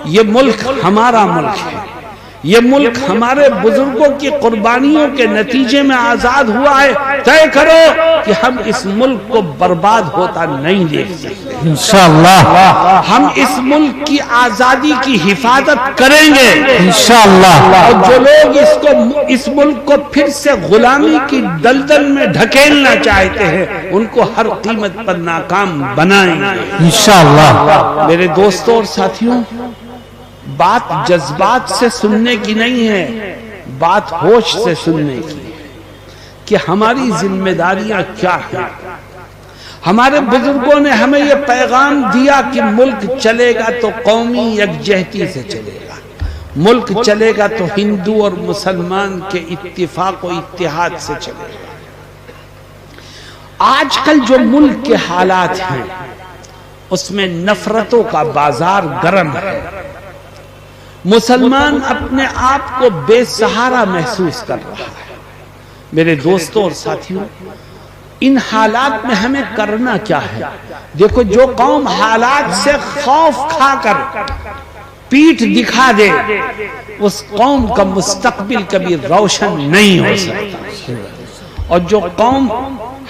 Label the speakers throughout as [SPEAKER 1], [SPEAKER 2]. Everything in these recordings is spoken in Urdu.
[SPEAKER 1] یہ ملک ہمارا ملک ہے، یہ ملک ہمارے بزرگوں کی قربانیوں کے نتیجے میں آزاد ہوا ہے۔ طے کرو کہ ہم اس ملک کو برباد ہوتا نہیں دیکھ سکتے۔
[SPEAKER 2] انشاءاللہ
[SPEAKER 1] ہم اس ملک کی آزادی کی حفاظت کریں گے
[SPEAKER 2] انشاءاللہ۔
[SPEAKER 1] اور جو لوگ اس ملک کو پھر سے غلامی کی دلدل میں ڈھکیلنا چاہتے ہیں ان کو ہر قیمت پر ناکام بنائیں گے
[SPEAKER 2] انشاءاللہ۔
[SPEAKER 1] میرے دوستوں اور ساتھیوں، بات جذبات سے سننے کی نہیں ہے، بات ہوش سے سننے کی ہے کہ ہماری ذمہ داریاں کیا ہیں۔ ہمارے بزرگوں نے ہمیں یہ پیغام دیا کہ ملک چلے گا تو قومی یکجہتی سے چلے گا، ملک چلے گا تو ہندو اور مسلمان کے اتفاق و اتحاد سے چلے گا۔ آج کل جو ملک کے حالات ہیں اس میں نفرتوں کا بازار گرم ہے، مسلمان اپنے آپ کو بے سہارا محسوس کر رہا ہے۔ میرے دوستوں اور ساتھیوں، ان حالات میں ہمیں کرنا کیا ہے؟ دیکھو، جو قوم حالات سے خوف کھا کر پیٹھ دکھا دے اس قوم کا مستقبل کبھی روشن نہیں ہو سکتا، اور جو قوم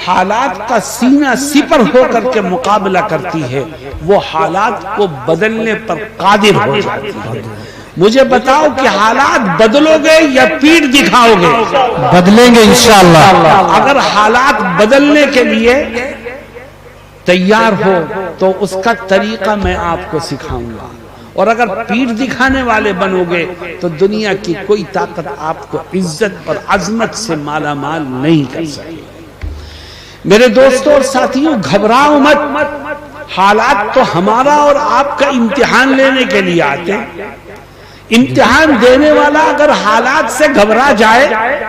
[SPEAKER 1] حالات کا سینہ سپر ہو کر کے مقابلہ کرتی ہے وہ حالات کو بدلنے پر قادر ہو جاتی ہے۔ مجھے بتاؤ کہ حالات بدلو گے یا پیٹھ دکھاؤ گے؟
[SPEAKER 2] بدلیں گے انشاءاللہ۔
[SPEAKER 1] اگر حالات بدلنے کے لیے تیار ہو تو اس کا طریقہ میں آپ کو سکھاؤں گا، اور اگر پیٹھ دکھانے والے بنو گے تو دنیا کی کوئی طاقت آپ کو عزت اور عظمت سے مالا مال نہیں کر سکے۔ میرے دوستوں اور ساتھیوں، گھبراؤ مت، حالات تو ہمارا اور آپ کا امتحان لینے کے لیے آتے ہیں۔ امتحان دینے والا اگر حالات سے گھبرا جائے،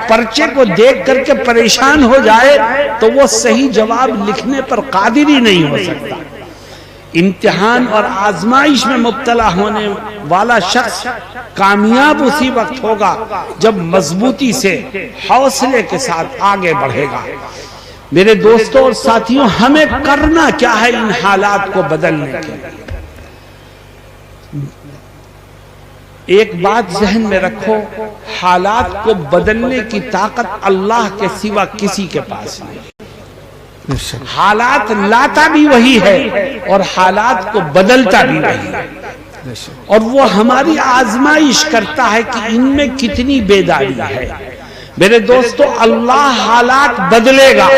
[SPEAKER 1] پرچے کو دیکھ کر کے پریشان ہو جائے تو وہ صحیح جواب لکھنے پر قادر ہی نہیں ہو سکتا۔ امتحان اور آزمائش میں مبتلا ہونے والا شخص کامیاب اسی وقت ہوگا جب مضبوطی سے، حوصلے کے ساتھ آگے بڑھے گا۔ میرے دوستوں اور ساتھیوں، ہمیں کرنا کیا ہے ان حالات کو بدلنے کے لیے؟ ایک بات ذہن میں رکھو، حالات کو بدلنے کی طاقت اللہ کے سوا کسی کے پاس نہیں۔ حالات لاتا بھی وہی ہے اور حالات کو بدلتا بھی وہی ہے، اور وہ ہماری آزمائش کرتا ہے کہ ان میں کتنی بیداری ہے۔ میرے دوستو، اللہ حالات بدلے گا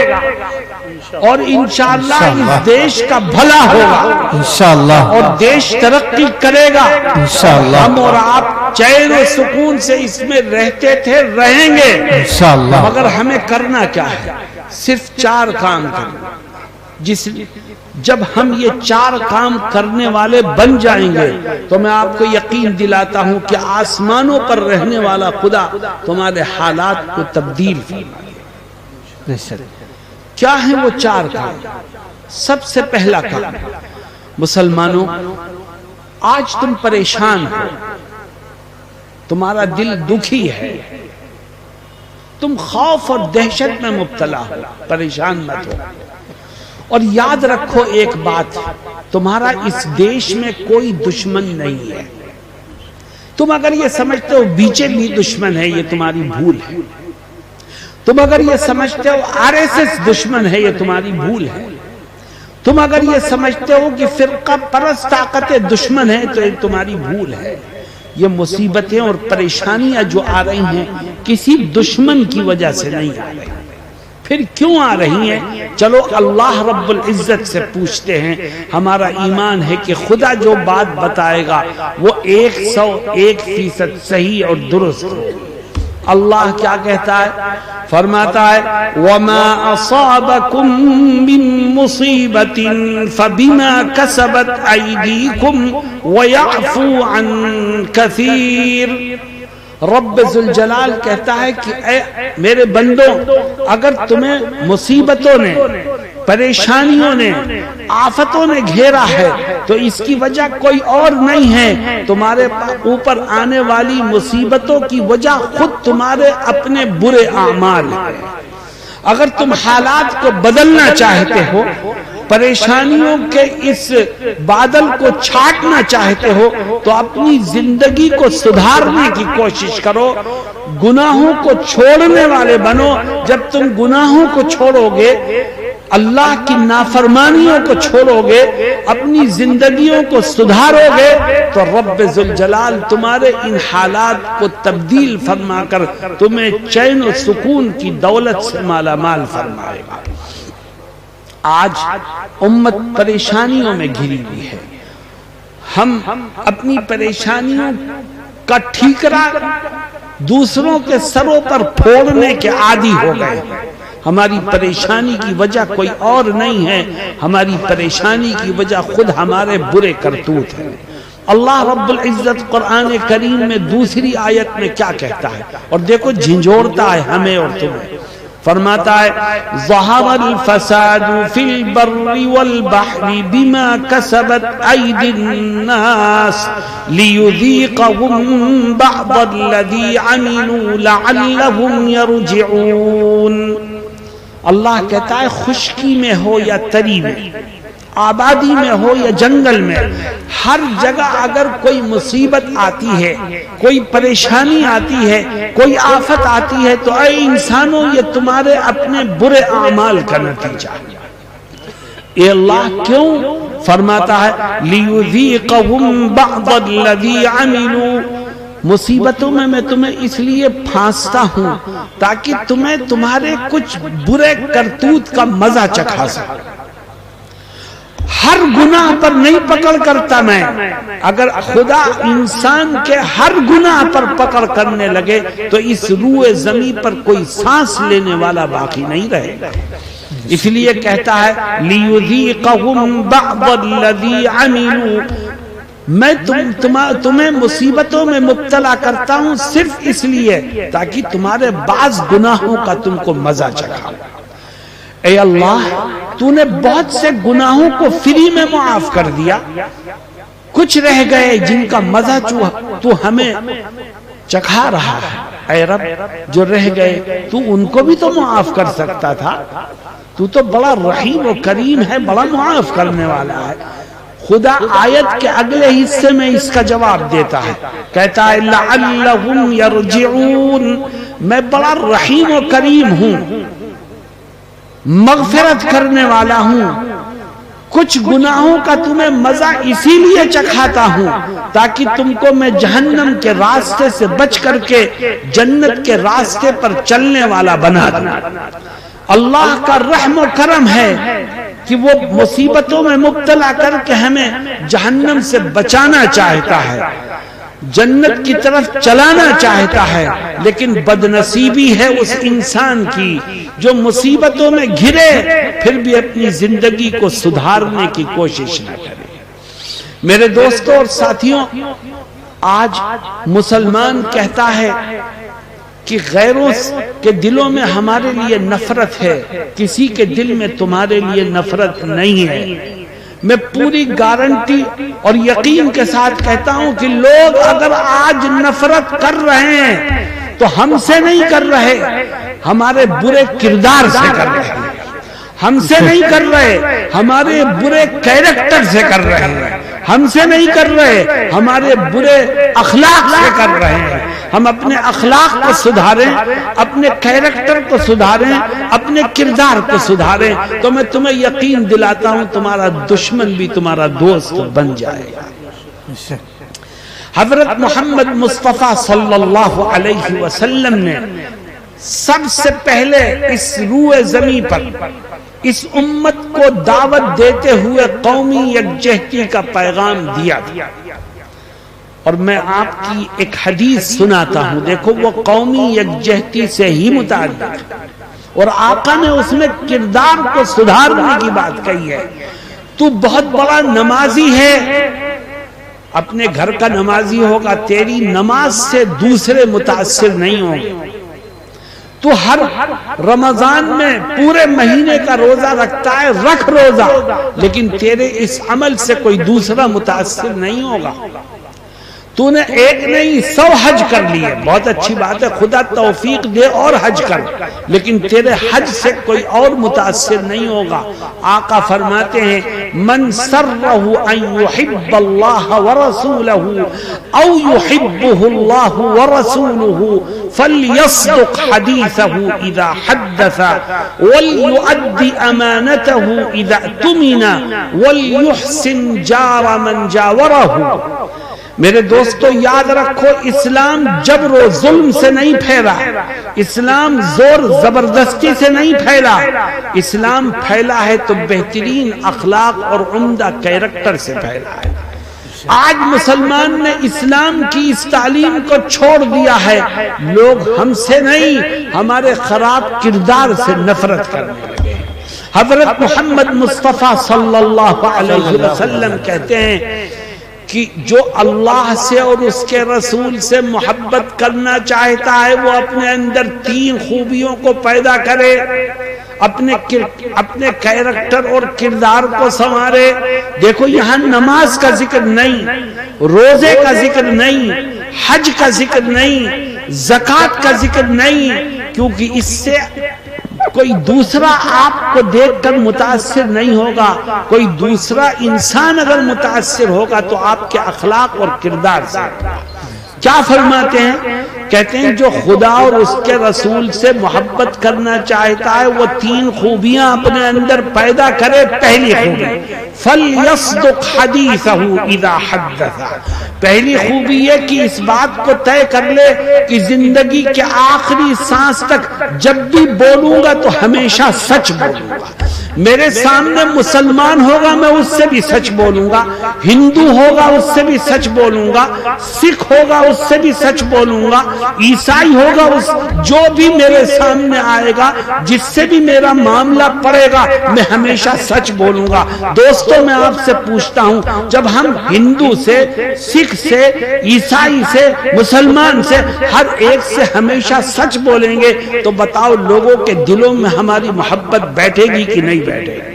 [SPEAKER 1] اور انشاءاللہ اس دیش کا بھلا ہوگا
[SPEAKER 2] انشاءاللہ،
[SPEAKER 1] اور دیش ترقی کرے گا
[SPEAKER 2] انشاءاللہ۔
[SPEAKER 1] ہم اور آپ چین و سکون سے اس میں رہتے تھے، رہیں گے
[SPEAKER 2] انشاءاللہ۔
[SPEAKER 1] مگر ہمیں کرنا کیا ہے؟ صرف 4 کام کرنا۔ جب ہم یہ 4 کام کرنے والے بن جائیں گے تو میں آپ کو یقین دلاتا ہوں کہ آسمانوں پر رہنے والا خدا تمہارے حالات کو تبدیل فرما دے۔ کیا ہیں وہ 4 کام؟ سب سے پہلا کام، مسلمانوں، آج تم پریشان ہو، تمہارا دل دکھی ہے، تم خوف اور دہشت میں مبتلا ہو، پریشان مت ہو، اور یاد رکھو ایک بات، تمہارا اس دیش میں کوئی دشمن نہیں ہے۔ تم اگر یہ سمجھتے ہو بی جے پی دشمن ہے، یہ تمہاری بھول ہے۔ تم اگر یہ سمجھتے ہو RSS دشمن ہے، یہ تمہاری بھول ہے۔ تم اگر یہ سمجھتے ہو کہ فرقہ پرست طاقتیں دشمن ہیں تو یہ تمہاری بھول ہے۔ یہ مصیبتیں اور پریشانیاں جو آ رہی ہیں کسی دشمن کی وجہ سے نہیں آ رہی۔ پھر کیوں آ رہی ہیں؟ چلو اللہ رب العزت سے پوچھتے ہیں۔ ہمارا ایمان ہے کہ خدا جو بات بتائے گا وہ 101% صحیح اور درست ہے۔ اللہ کیا کہتا ہے؟ فرماتا ہے وَمَا أَصَابَكُم مِّن مُّصِيبَةٍ فَبِمَا كَسَبَتْ أَيْدِيكُمْ وَيَعْفُو عَن كَثِيرٍ۔ رب ذوالجلال کہتا ہے کہ اے میرے بندوں، اگر تمہیں مصیبتوں نے، پریشانیوں نے، آفتوں نے گھیرا ہے تو اس کی وجہ کوئی اور نہیں ہے، تمہارے اوپر آنے والی مصیبتوں کی وجہ خود تمہارے اپنے برے اعمال ہیں۔ اگر تم حالات کو بدلنا چاہتے ہو پریشانیوں کے اس بادل کو چھانٹنا چاہتے ہو تو اپنی زندگی کو سدھارنے کی کوشش کرو، گناہوں کو چھوڑنے والے بنو۔ جب تم گناہوں کو چھوڑو گے، اللہ کی نافرمانیوں کو چھوڑو گے، اپنی زندگیوں کو سدھارو گے، تو رب ذوالجلال تمہارے ان حالات کو تبدیل فرما کر تمہیں چین و سکون کی دولت سے مالا مال فرمائے گا۔ آج امت پریشانیوں میں گھری ہوئی ہے، ہم اپنی پریشانیوں کا ٹھیکرا دوسروں کے سروں پر پھوڑنے کے عادی ہو گئے۔ ہماری پریشانی کی وجہ کوئی اور نہیں ہے، ہماری پریشانی کی وجہ خود ہمارے برے کرتوت ہیں۔ اللہ رب العزت قرآن کریم میں دوسری آیت میں کیا کہتا ہے، اور دیکھو جھنجھوڑتا ہے ہمیں اور تمہیں۔ فرماتا ہے ظہر الفساد فی البر والبحر بما کسبت ایدی الناس لیذیقہم بعض الذی عملوا لعلہم یرجعون۔ اللہ کہتا ہے خشکی میں ہو یا تری میں، آبادی میں ہو یا جنگل میں، ہر جگہ اگر کوئی مصیبت آتی ہے، کوئی پریشانی آتی ہے، کوئی آفت آتی ہے تو اے انسانوں یہ تمہارے اپنے برے اعمال کا نتیجہ ہے۔ اے اللہ کیوں؟ فرماتا ہے لیذیقہم بعض الذی عملوا، مصیبتوں میں تمہیں اس لیے پھانستا ہوں تاکہ تمہیں تمہارے کچھ برے کرتوت کا مزہ چکھا سکوں۔ ہر گناہ پر نہیں پکڑ کرتا میں، اگر خدا انسان کے ہر گناہ پر پکڑ کرنے لگے تو اس روئے زمین پر کوئی سانس لینے والا باقی نہیں رہے گا۔ اس لیے کہتا ہے لیذیقہم بعض الذی عملوا، میں تمہیں مصیبتوں میں مبتلا کرتا ہوں صرف اس لیے تاکہ تمہارے بعض گناہوں کا تم کو مزہ چکھا۔ اے اللہ تو نے بہت سے گناہوں کو فری میں معاف کر دیا، کچھ رہ گئے جن کا مزہ تو ہمیں چکھا رہا ہے۔ اے رب جو رہ گئے تو ان کو بھی تو معاف کر سکتا تھا، تو تو بڑا رحیم و کریم ہے، بڑا معاف کرنے والا ہے۔ خدا آیت کے اگلے حصے میں اس کا جواب دیتا ہے، کہتا ہے لعلہم یرجعون، میں بڑا رحیم و کریم ہوں، مغفرت کرنے والا ہوں، کچھ گناہوں کا تمہیں مزہ اسی لیے چکھاتا ہوں تاکہ تم کو میں جہنم کے راستے سے بچ کر کے جنت کے راستے پر چلنے والا بنا دوں۔ اللہ کا رحم و کرم ہے کہ وہ مصیبتوں میں مبتلا کر کے ہمیں جہنم سے بچانا چاہتا ہے، جنت کی طرف چلانا چاہتا ہے، لیکن بدنصیبی ہے اس انسان کی جو مصیبتوں میں گھرے پھر بھی اپنی زندگی کو سدھارنے کی کوشش نہ کرے۔ میرے دوستوں اور ساتھیوں، آج مسلمان کہتا ہے کہ غیروں کے دلوں میں ہمارے لیے نفرت ہے، کسی کے دل میں تمہارے لیے نفرت نہیں ہے۔ میں پوری گارنٹی اور یقین کے ساتھ کہتا ہوں کہ لوگ اگر آج نفرت کر رہے ہیں تو ہم سے نہیں کر رہے، ہمارے برے کردار سے کر رہے ہیں، ہم سے نہیں کر رہے، ہمارے برے کیریکٹر سے کر رہے ہیں، ہم سے نہیں کر رہے، ہمارے برے اخلاق سے کر رہے ہیں۔ ہم اپنے اخلاق کو سدھاریں، اپنے کیریکٹر کو سدھاریں، اپنے کردار کو سدھاریں، تو میں تمہیں یقین دلاتا ہوں تمہارا دشمن بھی تمہارا دوست بن جائے گا۔ حضرت محمد مصطفیٰ صلی اللہ علیہ وسلم نے سب سے پہلے اس روئے زمین پر اس امت کو دعوت دیتے ہوئے قومی یکجہتی کا پیغام دیا تھا، اور میں آپ کی ایک حدیث سناتا ہوں، دیکھو وہ قومی یکجہتی سے ہی متعلق، اور آقا نے اس میں کردار کو سدھارنے کی بات کہی ہے۔ تو بہت بڑا نمازی ہے، اپنے گھر کا نمازی ہوگا، تیری نماز سے دوسرے متاثر نہیں ہوں گے۔ تو ہر رمضان میں پورے مہینے کا روزہ رکھتا ہے، رکھ روزہ، لیکن تیرے اس عمل سے کوئی دوسرا متاثر نہیں ہوگا۔ تو نے ایک نہیں 100 حج کر لیے، بہت اچھی بات ہے، خدا توفیق دے اور حج کر، لیکن تیرے حج سے کوئی اور متاثر نہیں ہوگا۔ آقا فرماتے ہیں من سرہ ان یحب اللہ ورسولہ او یحبہ اللہ ورسولہ فلیصدق حدیثہ اذا حدث ولیؤد امانتہ اذا اؤتمن ولیحسن جار من جاورہ۔ میرے دوستو یاد رکھو، اسلام جبر و ظلم سے نہیں پھیلا، اسلام زور زبردستی سے نہیں پھیلا، اسلام پھیلا ہے تو بہترین اخلاق اور عمدہ کیریکٹر سے پھیلا ہے۔ آج مسلمان نے اسلام کی اس تعلیم کو چھوڑ دیا ہے، لوگ ہم سے نہیں ہمارے خراب کردار سے نفرت کرنے لگے۔ حضرت محمد مصطفیٰ صلی اللہ علیہ وسلم کہتے ہیں کہ جو اللہ سے اور اس کے رسول سے محبت کرنا چاہتا ہے وہ اپنے اندر 3 خوبیوں کو پیدا کرے، اپنے کیریکٹر اور کردار کو سنوارے۔ دیکھو یہاں نماز کا ذکر نہیں، روزے کا ذکر نہیں، حج کا ذکر نہیں، زکوٰۃ کا ذکر نہیں، کیونکہ اس سے کوئی دوسرا آپ کو دیکھ کر متاثر نہیں ہوگا، کوئی دوسرا انسان اگر متاثر ہوگا تو آپ کے اخلاق اور کردار سے۔ کیا فرماتے ہیں؟ کہتے ہیں جو خدا اور اس کے رسول سے محبت کرنا چاہتا ہے وہ 3 خوبیاں اپنے اندر پیدا کرے۔ پہلی خوبی فَلْيَصْدُقْ حَدِيثَهُ إِذَا حَدَّثَ، پہلی خوبی یہ کہ اس بات کو طے کر لے کہ زندگی کے آخری سانس تک جب بھی بولوں گا تو ہمیشہ سچ بولوں گا۔ میرے سامنے مسلمان ہوگا میں اس سے بھی سچ بولوں گا، ہندو ہوگا اس سے بھی سچ بولوں گا، سکھ ہوگا اس سے بھی سچ بولوں گا، عیسائی ہوگا جو بھی میرے سامنے آئے گا، جس سے بھی میرا معاملہ پڑے گا میں ہمیشہ سچ بولوں گا۔ دوستوں میں آپ سے پوچھتا ہوں، جب ہم ہندو سے، سکھ سے، عیسائی سے، مسلمان سے، ہر ایک سے ہمیشہ سچ بولیں گے تو بتاؤ لوگوں کے دلوں میں ہماری محبت بیٹھے گی کہ نہیں بیٹھے گی؟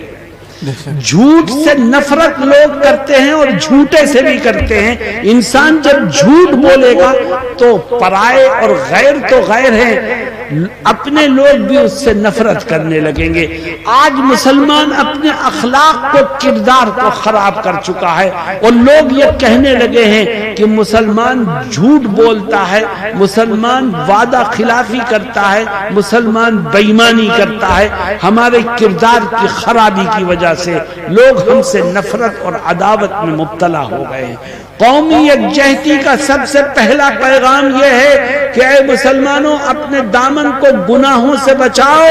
[SPEAKER 1] جھوٹ سے نفرت لوگ کرتے ہیں اور جھوٹے سے بھی کرتے ہیں۔ انسان جب جھوٹ بولے گا تو پرائے اور غیر تو غیر ہیں، اپنے لوگ بھی اس سے نفرت کرنے لگیں گے۔ آج مسلمان اپنے اخلاق کو، کردار کو خراب کر چکا ہے اور لوگ یہ کہنے لگے ہیں کہ مسلمان جھوٹ بولتا ہے، مسلمان وعدہ خلافی کرتا ہے، مسلمان بے ایمانی کرتا ہے۔ ہمارے کردار کی خرابی کی وجہ سے لوگ ہم سے نفرت اور عداوت میں مبتلا ہو گئے ہیں۔ قومی یکجہتی کا سب سے پہلا پیغام یہ ہے کہ اے مسلمانوں اپنے دامن کو گناہوں سے بچاؤ،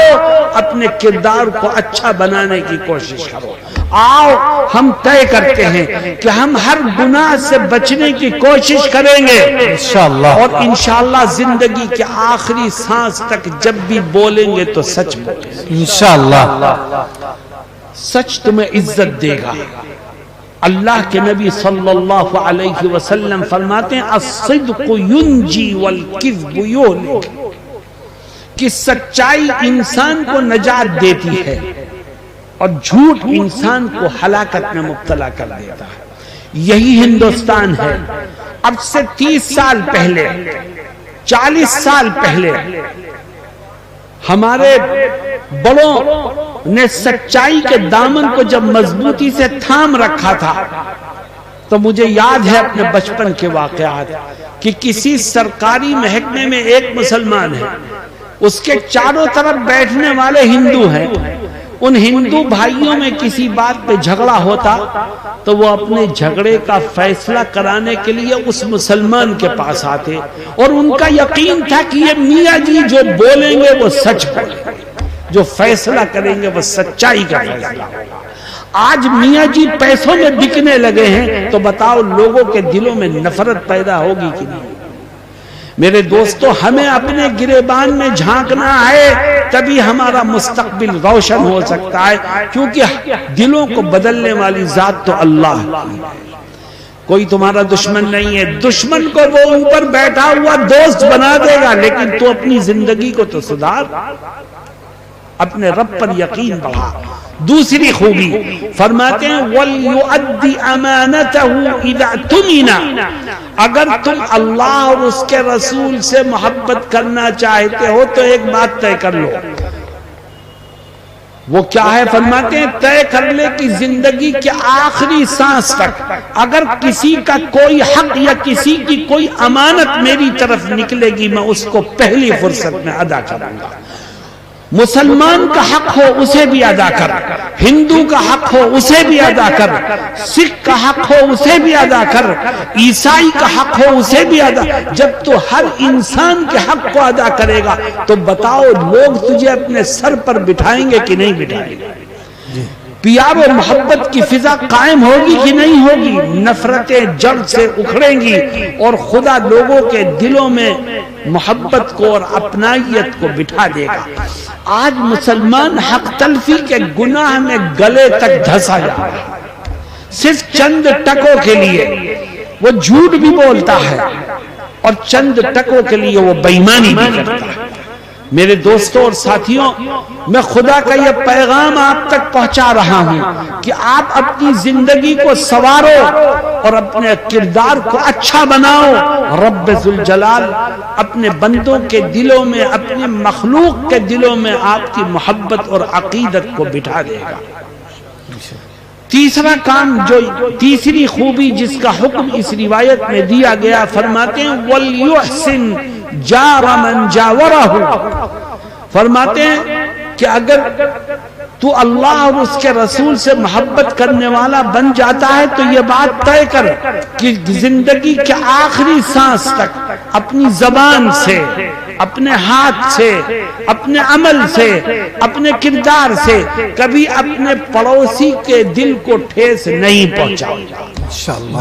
[SPEAKER 1] اپنے کردار کو اچھا بنانے کی کوشش کرو۔ آؤ ہم طے کرتے ہیں کہ ہم ہر گناہ سے بچنے کی کوشش کریں گے انشاءاللہ، اور انشاءاللہ زندگی کے آخری سانس تک جب بھی بولیں گے تو سچ بولیں گے انشاءاللہ۔ سچ تمہیں عزت دے گا۔ اللہ کے نبی صلی اللہ علیہ وسلم فرماتے ہیں الصدق ینجی والکذب یہلک، کہ سچائی انسان کو نجات دیتی ہے اور جھوٹ انسان کو ہلاکت میں مبتلا کر دیتا ہے۔ یہی ہندوستان ہے۔ اب سے 30 سال پہلے، 40 سال پہلے ہمارے بڑوں نے سچائی کے دامن کو جب مضبوطی سے تھام رکھا تھا تو مجھے یاد ہے اپنے بچپن کے واقعات کہ کسی سرکاری محکمے میں ایک مسلمان ہے، اس کے چاروں طرف بیٹھنے والے ہندو ہیں۔ ان ہندو بھائیوں میں کسی بات پہ جھگڑا ہوتا تو وہ اپنے جھگڑے کا فیصلہ کرانے کے لیے اس مسلمان کے پاس آتے اور ان کا یقین تھا کہ یہ میاں جی جو بولیں گے وہ سچ بولیں گے، جو فیصلہ کریں گے وہ سچائی کا فیصلہ ہوگا۔ آج میاں جی پیسوں میں بکنے لگے ہیں تو بتاؤ لوگوں کے دلوں میں نفرت پیدا ہوگی کہ نہیں؟ میرے دوستو ہمیں اپنے گریبان میں جھانکنا ہے، تبھی ہمارا مستقبل روشن ہو سکتا ہے، کیونکہ دلوں کو بدلنے والی ذات تو اللہ کی ہے۔ کوئی تمہارا دشمن نہیں ہے، دشمن کو وہ اوپر بیٹھا ہوا دوست بنا دے گا، لیکن تو اپنی زندگی کو تو سدھار، اپنے رب پر یقین بڑھا۔ دوسری خوبی فرماتے ہیں وَلْيُؤَدِّ أَمَانَتَهُ إِذَا اؤْتُمِنَ، اگر تم اللہ اور اس کے رسول سے محبت کرنا چاہتے ہو تو ایک بات طے کر لو. وہ کیا ہے؟ فرماتے ہیں طے کر لے کہ زندگی کے آخری سانس تک اگر کسی کا کوئی حق یا کسی کی کوئی امانت میری طرف نکلے گی میں اس کو پہلی فرصت میں ادا کروں گا. مسلمان کا حق ہو اسے بھی ادا کر، ہندو کا حق ہو اسے بھی ادا کر، سکھ کا حق ہو اسے بھی ادا کر، عیسائی کا حق ہو اسے بھی ادا. جب تو ہر انسان کے حق کو ادا کرے گا تو بتاؤ لوگ تجھے اپنے سر پر بٹھائیں گے کہ نہیں بٹھائیں گے؟ پیار و محبت کی فضا قائم ہوگی کہ نہیں ہوگی؟ نفرتیں جڑ سے اکھڑیں گی اور خدا لوگوں کے دلوں میں محبت کو اور اپنائیت کو بٹھا دے گا. آج مسلمان حق تلفی کے گناہ میں گلے تک دھسا جا رہا ہے. صرف چند ٹکوں کے لیے وہ جھوٹ بھی بولتا ہے اور چند ٹکوں کے لیے وہ بے ایمانی بھی کرتا ہے. میرے دوستوں اور ساتھیوں، میں خدا کا یہ پیغام آپ تک پہنچا رہا ہوں کہ آپ اپنی زندگی کو سنوارو اور اپنے کردار کو اچھا بناؤ. رب ذوالجلال اپنے بندوں کے دلوں میں، اپنے مخلوق کے دلوں میں آپ کی محبت اور عقیدت کو بٹھا دے گا. تیسرا کام، جو تیسری خوبی جس کا حکم اس روایت میں دیا گیا، فرماتے ہیں وَلْيُحْسِنْ جَارَ مَنْ جَاوَرَهُ، فرماتے ہیں کہ اگر تو اللہ اور اس کے رسول سے محبت کرنے والا بن جاتا ہے تو یہ بات طے کر کہ زندگی کے آخری سانس تک اپنی زبان سے، اپنے ہاتھ سے، اپنے عمل سے، اپنے کردار سے کبھی اپنے پڑوسی کے دل کو ٹھیس نہیں پہنچاؤ.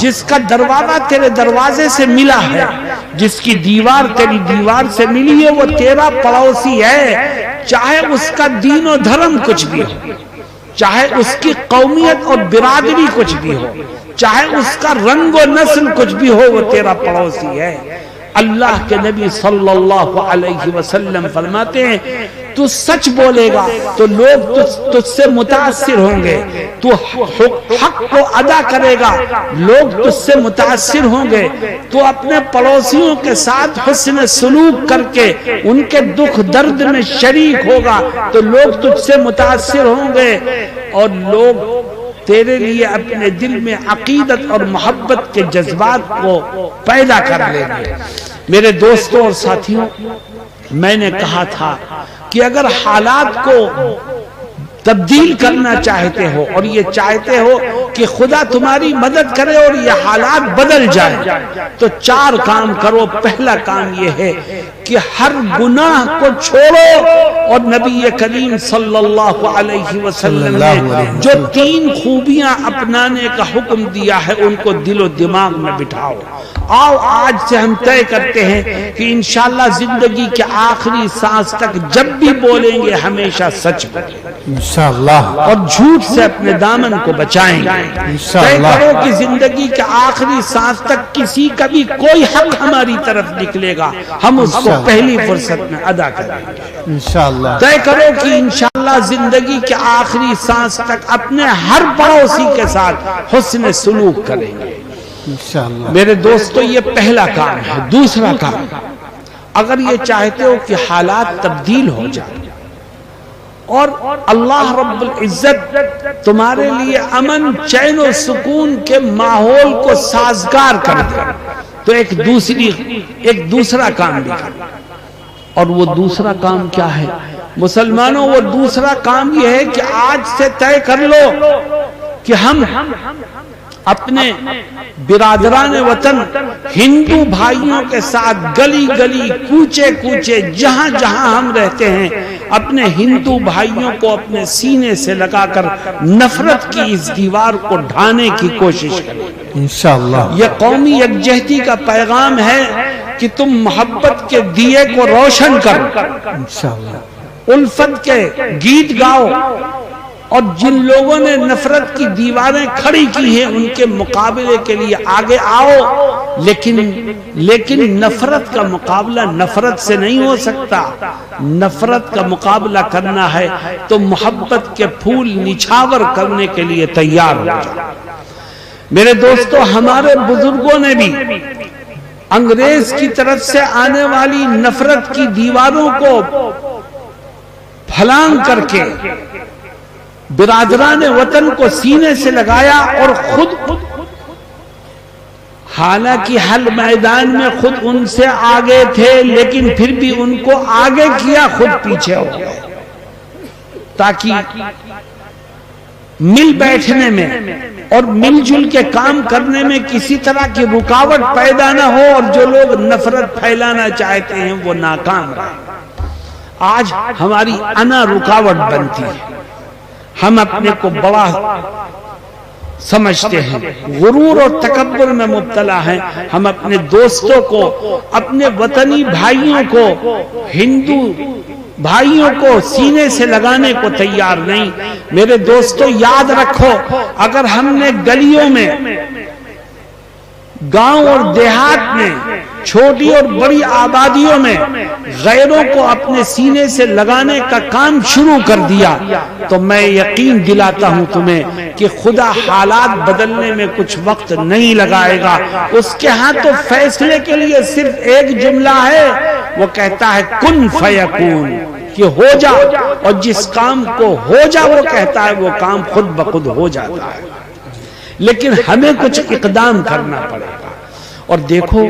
[SPEAKER 1] جس کا دروازہ تیرے دروازے سے ملا ہے، جس کی دیوار تیری دیوار سے ملی ہے، وہ تیرا پڑوسی ہے، چاہے اس کا دین و دھرم کچھ بھی ہو، چاہے اس کی قومیت اور برادری کچھ بھی ہو، چاہے اس کا رنگ و نسل کچھ بھی ہو، وہ تیرا پڑوسی ہے. اللہ کے نبی صلی اللہ علیہ وسلم فرماتے ہیں تو سچ بولے گا تو لوگ تجھ سے متاثر ہوں گے، تو حق کو ادا کرے گا لوگ تجھ سے متاثر ہوں گے، تو اپنے پڑوسیوں کے ساتھ حسن سلوک کر کے ان کے دکھ درد میں شریک ہوگا تو لوگ تجھ سے متاثر ہوں گے اور لوگ تیرے لیے اپنے دل میں عقیدت اور محبت کے جذبات کو پیدا کر لیں گے. میرے دوستوں اور ساتھیوں، میں نے کہا تھا کہ اگر حالات کو تبدیل کرنا چاہتے ہو اور یہ چاہتے ہو کہ خدا تمہاری مدد کرے اور یہ حالات بدل جائے تو 4 کام کرو. پہلا کام یہ ہے کہ ہر گناہ کو چھوڑو اور نبی کریم صلی اللہ علیہ وسلم نے جو 3 خوبیاں اپنانے کا حکم دیا ہے ان کو دل و دماغ میں بٹھاؤ. آؤ آج سے ہم طے کرتے ہیں کہ انشاءاللہ زندگی کے آخری سانس تک جب بھی بولیں گے ہمیشہ سچ بولیں گے انشاءاللہ اور جھوٹ سے اپنے دامن کو بچائیں گے. طے کرو کہ زندگی کے آخری سانس تک کسی کا بھی کوئی حق ہماری طرف نکلے گا ہم اس کو پہلی فرصت میں ادا کریں گے انشاءاللہ. طے کرو کہ انشاءاللہ زندگی کے آخری سانس تک اپنے ہر پڑوسی کے ساتھ حسن سلوک کریں گے انشاءاللہ. میرے دوستو یہ پہلا کام ہے. دوسرا کام، اگر یہ چاہتے ہو کہ حالات تبدیل ہو جائیں اور اللہ رب العزت تمہارے لیے امن چین و سکون کے ماحول کو سازگار کر دے تو ایک دوسرا کام بھی کر. اور وہ دوسرا کام کیا ہے مسلمانوں؟ وہ دوسرا کام یہ ہے کہ آج سے طے کر لو کہ ہم اپنے برادران وطن ہندو بھائیوں کے ساتھ گلی گلی کوچے کوچے جہاں جہاں ہم رہتے ہیں اپنے ہندو بھائیوں کو اپنے سینے سے لگا کر نفرت کی اس دیوار کو ڈھانے کی کوشش کریں انشاءاللہ. یہ قومی یکجہتی کا پیغام ہے کہ تم محبت کے دیے کو روشن کرو انشاءاللہ. الفت کے گیت گاؤ، اور جن لوگوں نے نفرت کی دیواریں کھڑی کی ہیں ان کے مقابلے کے لیے آگے آؤ، لیکن نفرت کا مقابلہ نفرت سے نہیں ہو سکتا۔ نفرت کا مقابلہ کرنا ہے تو محبت کے پھول نچھاور کرنے کے لیے تیار ہو جاؤ۔ میرے دوستو، ہمارے بزرگوں نے بھی انگریز کی طرف سے آنے والی نفرت کی دیواروں کو پھلانگ کر کے برادران وطن کو سینے سے لگایا، اور خود حالانکہ حل میدان میں خود ان سے آگے تھے، لیکن پھر بھی ان کو آگے کیا، خود پیچھے ہو گئے، تاکہ مل بیٹھنے میں اور مل جل کے کام کرنے میں کسی طرح کی رکاوٹ پیدا نہ ہو، اور جو لوگ نفرت پھیلانا چاہتے ہیں وہ ناکام رہے۔ آج ہماری انا رکاوٹ بنتی ہے، ہم اپنے کو بڑا سمجھتے ہیں، غرور اور تکبر میں مبتلا ہیں، ہم اپنے دوستوں کو، اپنے وطنی بھائیوں کو، ہندو بھائیوں کو سینے سے لگانے کو تیار نہیں۔ میرے دوستو، یاد رکھو، اگر ہم نے گلیوں میں، گاؤں اور دیہات میں، چھوٹی اور بڑی آبادیوں میں غیروں کو اپنے سینے سے لگانے کا کام شروع کر دیا، تو میں یقین دلاتا ہوں تمہیں کہ خدا حالات بدلنے میں کچھ وقت نہیں لگائے گا۔ اس کے ہاں تو فیصلے کے لیے صرف ایک جملہ ہے، وہ کہتا ہے کن فیکون، کہ ہو جا، اور جس کام کو ہو جا وہ کہتا ہے وہ کام خود بخود ہو جاتا ہے۔ لیکن ہمیں کچھ اقدام کرنا پڑے گا۔ اور دیکھو،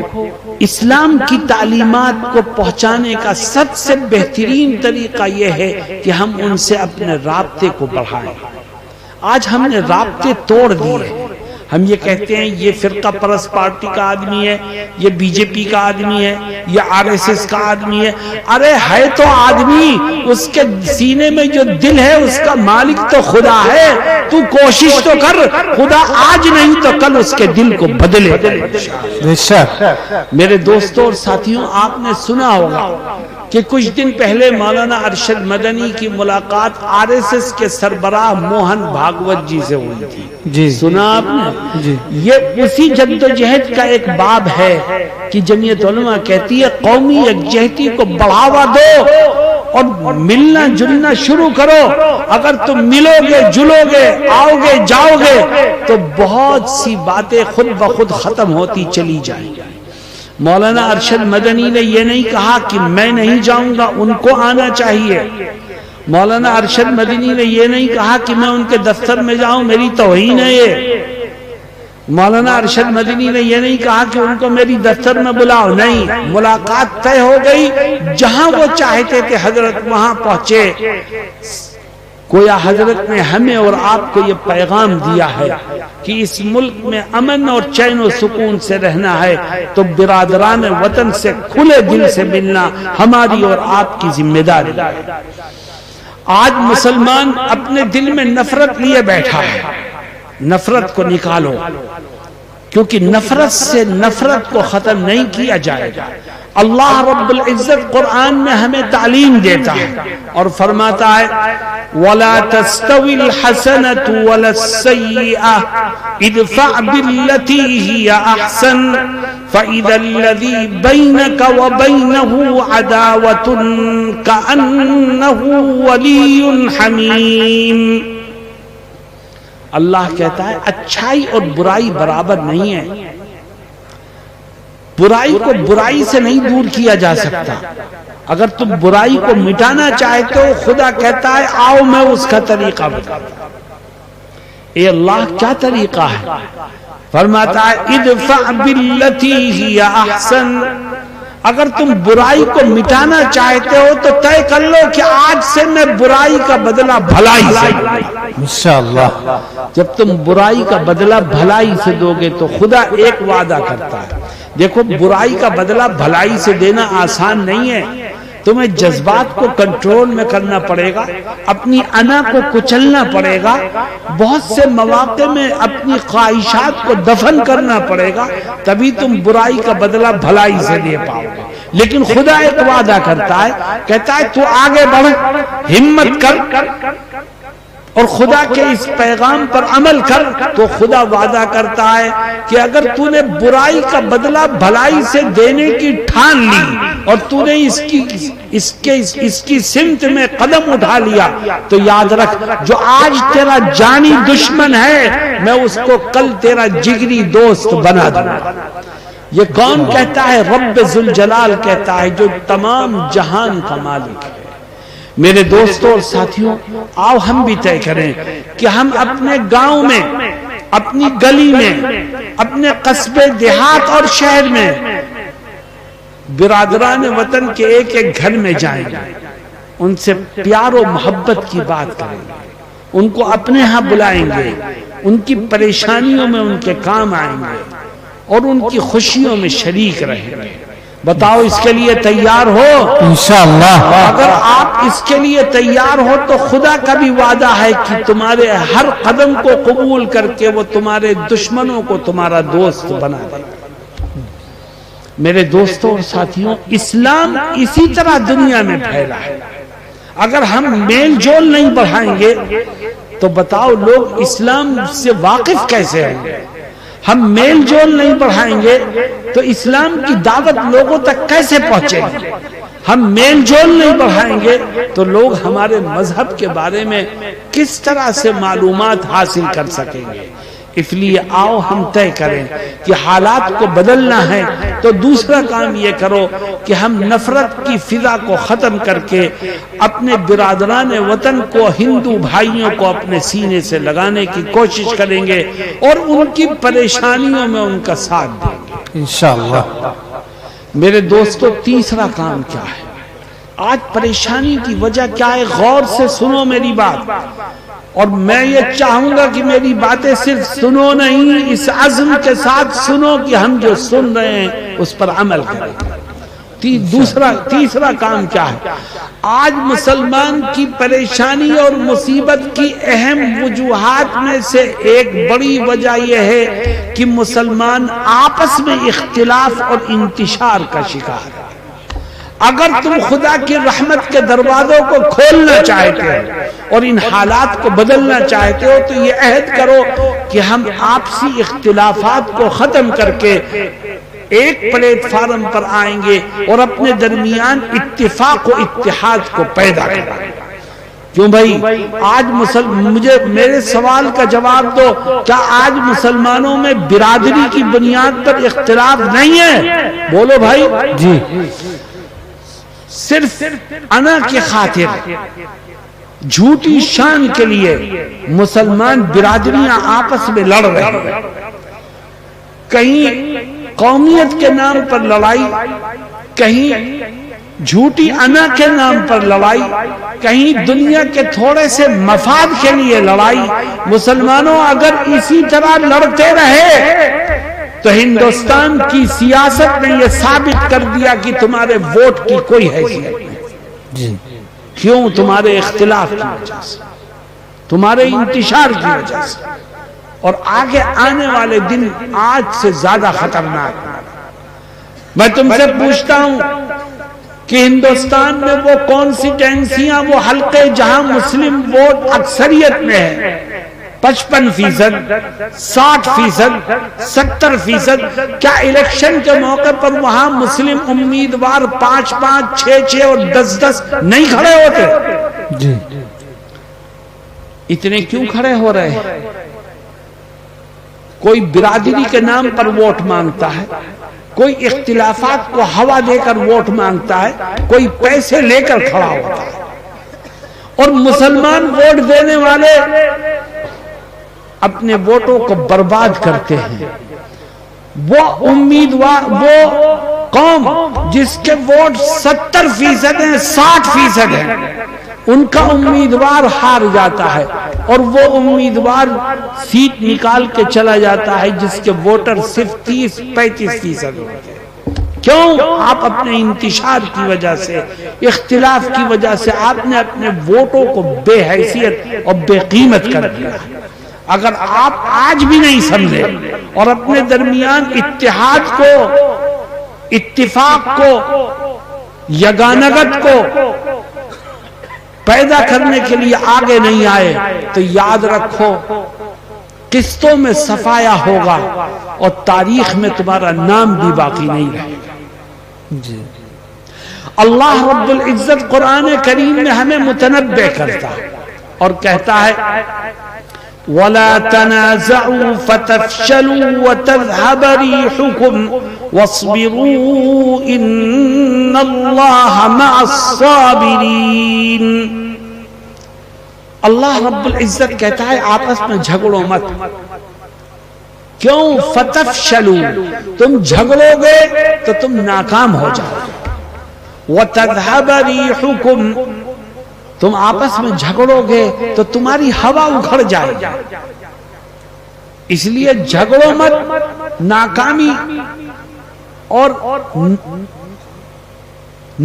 [SPEAKER 1] اسلام کی تعلیمات کو پہنچانے کا سب سے بہترین طریقہ یہ ہے کہ ہم ان سے اپنے رابطے کو بڑھائیں۔ آج ہم نے رابطے توڑ دیے، ہم یہ کہتے ہیں یہ فرقہ پرست پارٹی کا آدمی ہے، یہ بی جے پی کا آدمی ہے، یہ RSS کا آدمی ہے۔ ارے ہے تو آدمی، اس کے سینے میں جو دل ہے اس کا مالک تو خدا ہے۔ تو کوشش تو کر، خدا آج نہیں تو کل اس کے دل کو بدلے۔ میرے دوستوں اور ساتھیوں، آپ نے سنا ہوگا کہ کچھ دن پہلے مولانا ارشد مدنی کی ملاقات RSS کے سربراہ موہن بھاگوت جی سے ہوئی تھی۔
[SPEAKER 2] جی
[SPEAKER 1] سنا آپ نے؟ یہ اسی جدوجہد کا ایک باب ہے کہ جمعیت علماء کہتی ہے قومی یکجہتی کو بڑھاوا دو اور ملنا جلنا شروع کرو۔ اگر تم ملو گے، جلو گے، آؤ گے، جاؤ گے تو بہت سی باتیں خود بخود ختم ہوتی چلی جائیں گی۔ مولانا ارشد مدنی نے یہ نہیں کہا کہ میں نہیں جاؤں گا، ان کو آنا چاہیے۔ مولانا ارشد مدنی نے یہ نہیں کہا کہ میں ان کے دفتر میں جاؤں، میری توہین ہے یہ۔ مولانا ارشد مدنی نے یہ نہیں کہا کہ ان کو میری دفتر میں بلاؤ، نہیں، ملاقات طے ہو گئی، جہاں وہ چاہتے تھے حضرت وہاں پہنچے۔ گویا حضرت نے ہمیں اور آپ کو یہ پیغام دیا ہے کہ اس ملک میں امن اور چین و سکون سے رہنا ہے تو برادران وطن سے کھلے دل سے ملنا ہماری اور آپ کی ذمہ داری ہے۔ آج مسلمان اپنے دل میں نفرت لیے بیٹھا ہے، نفرت کو نکالو، کیونکہ نفرت سے نفرت کو ختم نہیں کیا جائے گا۔ اللہ رب العزت قرآن میں ہمیں تعلیم دیتا ہے اور فرماتا ہے وَلَا تَسْتَوِي الْحَسَنَةُ وَلَا السَّيِّئَةُ اِدْفَعْ بِالَّتِي هِيَ أَحْسَنُ فَإِذَا الَّذِي بَيْنَكَ وَبَيْنَهُ عَدَاوَةٌ كَأَنَّهُ وَلِيٌّ حَمِيمٌ۔ اللہ کہتا ہے اچھائی اور برائی برابر نہیں ہے، برائی کو برائی سے نہیں دور کیا جا سکتا۔ اگر تم برائی کو مٹانا چاہتے ہو، خدا کہتا ہے آؤ میں اس کا طریقہ بتاتا ہوں۔ اے اللہ کیا طریقہ ہے؟ فرماتا ہے ادفع باللتی ہی احسن۔ اگر تم برائی کو مٹانا چاہتے ہو تو طے کر لو کہ آج سے میں برائی کا بدلہ بھلائی سے دوں گا۔
[SPEAKER 2] انشاءاللہ
[SPEAKER 1] جب تم برائی کا بدلہ بھلائی سے دو گے تو خدا ایک وعدہ کرتا ہے، دیکھو برائی کا بدلہ بھلائی سے دینا آسان نہیں ہے، تمہیں جذبات کو کنٹرول میں کرنا پڑے گا، اپنی انا کو کچلنا پڑے گا، بہت سے مواقع میں اپنی خواہشات کو دفن کرنا پڑے گا، تبھی تم برائی کا بدلہ بھلائی سے دے پاؤ گے۔ لیکن خدا ایک وعدہ کرتا ہے، کہتا ہے تو آگے بڑھ، ہمت کر، اور خدا کے اس پیغام پر عمل کر تو خدا وعدہ کرتا ہے کہ اگر تو نے برائی کا بدلہ بھلائی سے دینے کی ٹھان لی اور تو نے اس کی سمت میں قدم اٹھا لیا تو یاد رکھ جو آج تیرا جانی دشمن ہے میں اس کو کل تیرا جگری دوست بنا دوں گا. یہ کون کہتا ہے؟ رب ذوالجلال کہتا ہے جو تمام جہان کا مالک ہے. میرے دوستوں اور ساتھیوں، آؤ ہم بھی طے کریں کہ ہم اپنے گاؤں میں، اپنی گلی میں، اپنے قصبے دیہات اور شہر میں برادران وطن کے ایک ایک گھر میں جائیں گے، ان سے پیار و محبت کی بات کریں گے، ان کو اپنے ہاں بلائیں گے، ان کی پریشانیوں میں ان کے کام آئیں گے اور ان کی خوشیوں میں شریک رہیں گے. بتاؤ اس کے لیے تیار ہو؟
[SPEAKER 2] انشاءاللہ.
[SPEAKER 1] اگر آپ اس کے لیے تیار ہو تو خدا کا بھی وعدہ ہے کہ تمہارے ہر قدم کو قبول کر کے وہ تمہارے دشمنوں کو تمہارا دوست بنا دے. میرے دوستوں اور ساتھیوں، اسلام اسی طرح دنیا میں پھیلا ہے. اگر ہم میل جول نہیں بڑھائیں گے تو بتاؤ لوگ اسلام سے واقف کیسے ہوں گے؟ ہم میل جول نہیں بڑھائیں گے تو اسلام کی دعوت لوگوں تک کیسے پہنچے گی؟ ہم میل جول نہیں بڑھائیں گے تو لوگ ہمارے مذہب کے بارے میں کس طرح سے معلومات حاصل کر سکیں گے؟ اس لیے آؤ ہم طے کریں کہ حالات کو بدلنا ہے تو دوسرا کام یہ کرو کہ ہم نفرت کی فضا کو ختم کر کے اپنے برادران وطن کو، ہندو بھائیوں کو اپنے سینے سے لگانے کی کوشش کریں گے اور ان کی پریشانیوں میں ان کا ساتھ دیں گے
[SPEAKER 2] انشاءاللہ.
[SPEAKER 1] میرے دوستو، تیسرا کام کیا ہے؟ آج پریشانی کی وجہ کیا ہے؟ غور سے سنو میری بات، اور میں یہ چاہوں گا کہ میری باتیں صرف سنو نہیں، اس عزم کے ساتھ سنو کہ ہم جو سن رہے ہیں اس پر عمل کریں. تیسرا کام کیا ہے؟ آج مسلمان کی پریشانی اور مصیبت کی اہم وجوہات میں سے ایک بڑی وجہ یہ ہے کہ مسلمان آپس میں اختلاف اور انتشار کا شکار ہے. اگر تم خدا کی رحمت کے دروازوں کو کھولنا چاہتے ہو اور ان حالات کو بدلنا چاہتے ہو تو یہ عہد کرو کہ ہم آپسی اختلافات کو ختم کر کے ایک پلیٹ فارم پر آئیں گے اور اپنے درمیان اتفاق و اتحاد کو پیدا کریں گے. کیوں بھائی؟ آج مجھے میرے سوال کا جواب دو، کیا آج مسلمانوں میں برادری کی بنیاد پر اختلاف نہیں ہے؟ بولو بھائی.
[SPEAKER 2] جی.
[SPEAKER 1] صرف انا کی خاطر، جھوٹی شان کے لیے مسلمان برادریاں آپس میں لڑ رہے ہیں. کہیں قومیت کے نام پر لڑائی، کہیں جھوٹی انا کے نام پر لڑائی، کہیں دنیا کے تھوڑے سے مفاد کے لیے لڑائی. مسلمانوں اگر اسی طرح لڑتے رہے تو ہندوستان کی سیاست نے یہ ثابت کر دیا کہ تمہارے ووٹ کی کوئی حیثیت نہیں. کیوں؟ تمہارے اختلاف کی وجہ سے، تمہارے انتشار کی وجہ سے. اور آگے آنے والے دن آج سے زیادہ خطرناک. میں تم سے پوچھتا ہوں کہ ہندوستان میں وہ کانسٹیٹوئنسیاں، وہ حلقے جہاں مسلم ووٹ اکثریت میں ہے، 55%، 60%، 70%، کیا الیکشن کے موقع پر وہاں مسلم امیدوار 5-5، 6-6 اور 10-10 نہیں کھڑے ہوتے؟
[SPEAKER 2] جی.
[SPEAKER 1] اتنے کیوں کھڑے ہو رہے ہیں؟ کوئی برادری کے نام پر ووٹ مانگتا ہے، کوئی اختلافات کو ہوا دے کر ووٹ مانگتا ہے، کوئی پیسے لے کر کھڑا ہوتا ہے. اور مسلمان ووٹ دینے والے اپنے ووٹوں کو برباد کرتے ہیں. وہ امیدوار، وہ قوم جس کے ووٹ 70% ہیں، 60% ہیں، ان کا امیدوار ہار جاتا ہے اور وہ امیدوار سیٹ نکال کے چلا جاتا ہے جس کے ووٹر صرف 30-35% ہوتے ہیں. کیوں؟ آپ اپنے انتشار کی وجہ سے، اختلاف کی وجہ سے آپ نے اپنے ووٹوں کو بے حیثیت اور بے قیمت کر دیا. اگر آپ آج بھی نہیں سمجھے اور اپنے درمیان اتحاد کو، اتفاق کو، یگانگت کو پیدا کرنے کے لیے آگے نہیں آئے تو یاد رکھو قسطوں میں صفایا ہوگا اور تاریخ میں تمہارا نام بھی باقی نہیں رہے گا.
[SPEAKER 2] جی
[SPEAKER 1] اللہ رب العزت قرآن کریم میں ہمیں متنبع کرتا ہے اور کہتا ہے وَلَا تَنَازَعُوا فَتَفْشَلُوا وَتَذْهَبَ رِيحُكُمْ وَاصْبِرُوا إِنَّ اللَّهَ مَعَ الصَّابِرِينَ. اللہ رب العزت کہتا ہے آپس میں جھگڑو مت. کیوں؟ فَتَفْشَلُوا، تم جھگڑو گے تو تم ناکام ہو جاؤ گے. وَتَذْهَبَ رِيحُكُمْ، تم آپس میں جھگڑو گے تو تمہاری ہوا اکھڑ جائے گی. اس لیے جھگڑو مت. ناکامی اور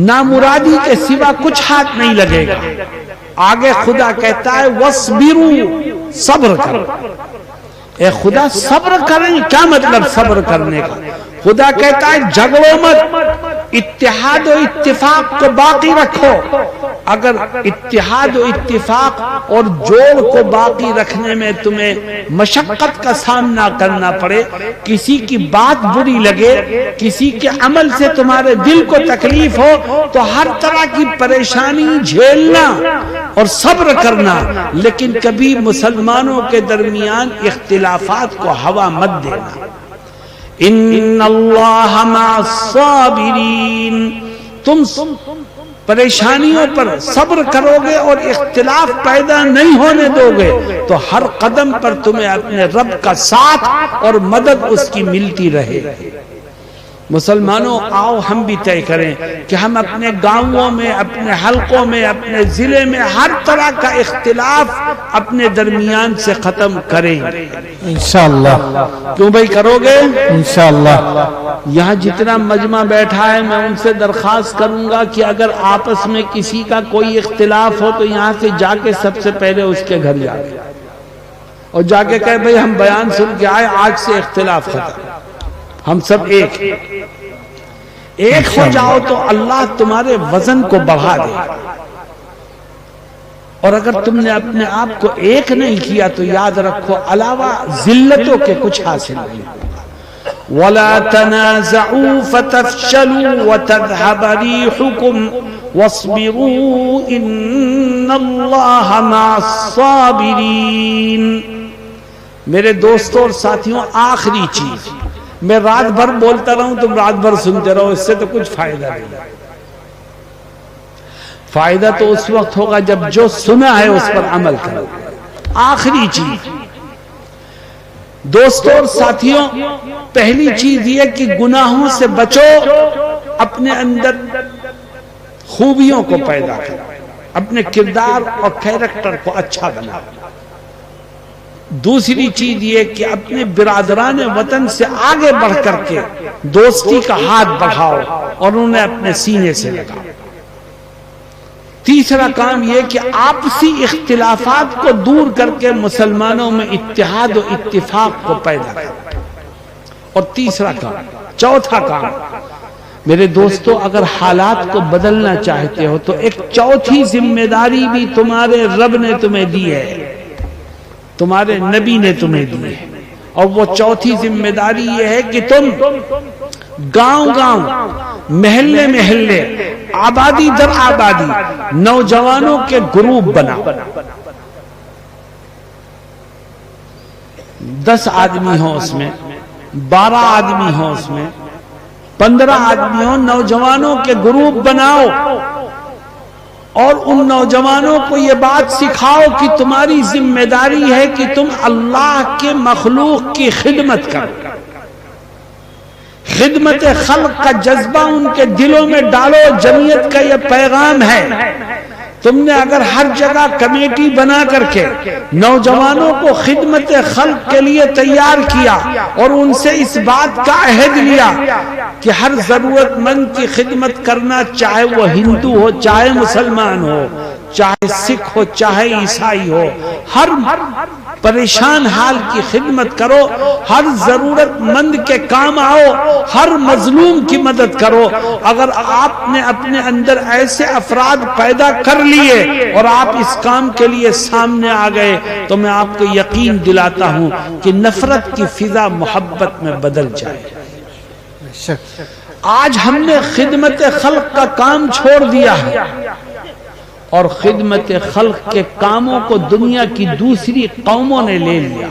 [SPEAKER 1] نامرادی کے سوا کچھ ہاتھ نہیں لگے گا. آگے خدا کہتا ہے وَاصْبِرُوا، صبر کرو. اے خدا صبر کریں، کیا مطلب صبر کرنے کا؟ خدا کہتا ہے جھگڑو مت، اتحاد و اتفاق کو باقی رکھو. اگر اتحاد و اتفاق اور جوڑ کو باقی رکھنے میں تمہیں مشقت کا سامنا کرنا پڑے، کسی کی بات بری لگے، کسی کے عمل سے تمہارے دل کو تکلیف ہو، تو ہر طرح کی پریشانی جھیلنا اور صبر کرنا، لیکن کبھی مسلمانوں کے درمیان اختلافات کو ہوا مت دینا. ان اللہ مع الصابرین، تم پریشانیوں پر صبر کرو گے اور اختلاف پیدا نہیں ہونے دو گے تو ہر قدم پر تمہیں اپنے رب کا ساتھ اور مدد اس کی ملتی رہے. مسلمانوں آؤ ہم بھی طے کریں کہ ہم اپنے گاؤں میں، اپنے حلقوں میں، اپنے ضلع میں ہر طرح کا اختلاف اپنے درمیان سے ختم کریں.
[SPEAKER 2] انشاءاللہ.
[SPEAKER 1] کیوں بھائی کرو گے؟
[SPEAKER 2] انشاءاللہ.
[SPEAKER 1] یہاں جتنا مجمع بیٹھا ہے میں ان سے درخواست کروں گا کہ اگر آپس میں کسی کا کوئی اختلاف ہو تو یہاں سے جا کے سب سے پہلے اس کے گھر جائے اور جا کے کہے بھائی ہم بیان سن کے آئے، آج سے اختلاف ختم، ہم سب ایک ہو جاؤ تو اللہ تمہارے وزن کو بڑھا دے. اور اگر تم نے اپنے آپ کو ایک نہیں کیا تو یاد رکھو علاوہ ذلتوں کے کچھ حاصل نہیں. وَلَا تَنَازَعُوا فَتَفْشَلُوا وَتَذْهَبَ رِيحُكُمْ وَاصْبِرُوا إِنَّ اللَّهَ مَعَ الصَّابِرِينَ. میرے دوستوں اور ساتھیوں، آخری چیز، میں رات بھر بولتا رہوں تم رات بھر سنتے رہو، اس سے تو کچھ فائدہ نہیں. فائدہ تو اس وقت ہوگا جب جو سنا ہے اس پر عمل کرو. آخری چیز دوستوں اور ساتھیوں، پہلی چیز یہ کہ گناہوں سے بچو، اپنے اندر خوبیوں کو پیدا کرو، اپنے کردار اور کیریکٹر کو اچھا بناؤ. دوسری چیز یہ کہ اپنے برادران وطن سے آگے بڑھ کر کے دوستی کا ہاتھ بڑھاؤ اور انہیں اپنے سینے سے لگاؤ. تیسرا کام یہ کہ آپسی اختلافات کو دور کر کے مسلمانوں میں اتحاد و اتفاق کو پیدا کرو. اور تیسرا کام، چوتھا کام، میرے دوستو، اگر حالات کو بدلنا چاہتے ہو تو ایک چوتھی ذمہ داری بھی تمہارے رب نے تمہیں دی ہے، تمہارے نبی نے تمہیں دی ہے. اور وہ چوتھی ذمہ داری یہ ہے کہ تم گاؤں گاؤں، محلے محلے، آبادی در آبادی نوجوانوں کے گروپ بناؤ. 10 آدمی ہوں اس میں، 12 آدمی ہوں اس میں، 15 آدمی ہوں، نوجوانوں کے گروپ بناؤ اور ان نوجوانوں کو یہ بات سکھاؤ کہ تمہاری ذمہ داری ہے کہ تم اللہ کے مخلوق کی خدمت کرو. خدمت خلق کا جذبہ ان کے دلوں میں ڈالو. جمعیت کا یہ پیغام ہے. تم نے اگر ہر جگہ کمیٹی بنا کر کے نوجوانوں کو خدمت خلق کے لیے تیار کیا اور ان سے اس بات کا عہد لیا کہ ہر ضرورت مند کی خدمت کرنا، چاہے وہ ہندو ہو، چاہے مسلمان ہو، چاہے سکھ ہو چاہے عیسائی ہو، ہر پریشان حال کی خدمت کرو، ہر ضرورت مند کے کام آؤ، ہر مظلوم کی مدد کرو۔ اگر آپ نے اپنے اندر ایسے افراد پیدا کر لیے اور آپ اس کام کے لیے سامنے آ گئے تو میں آپ کو یقین دلاتا ہوں کہ نفرت کی فضا محبت میں بدل جائے۔ آج ہم نے خدمت خلق کا کام چھوڑ دیا ہے اور خدمت خلق کے کاموں کو دنیا کی دوسری قوموں نے لے لیا۔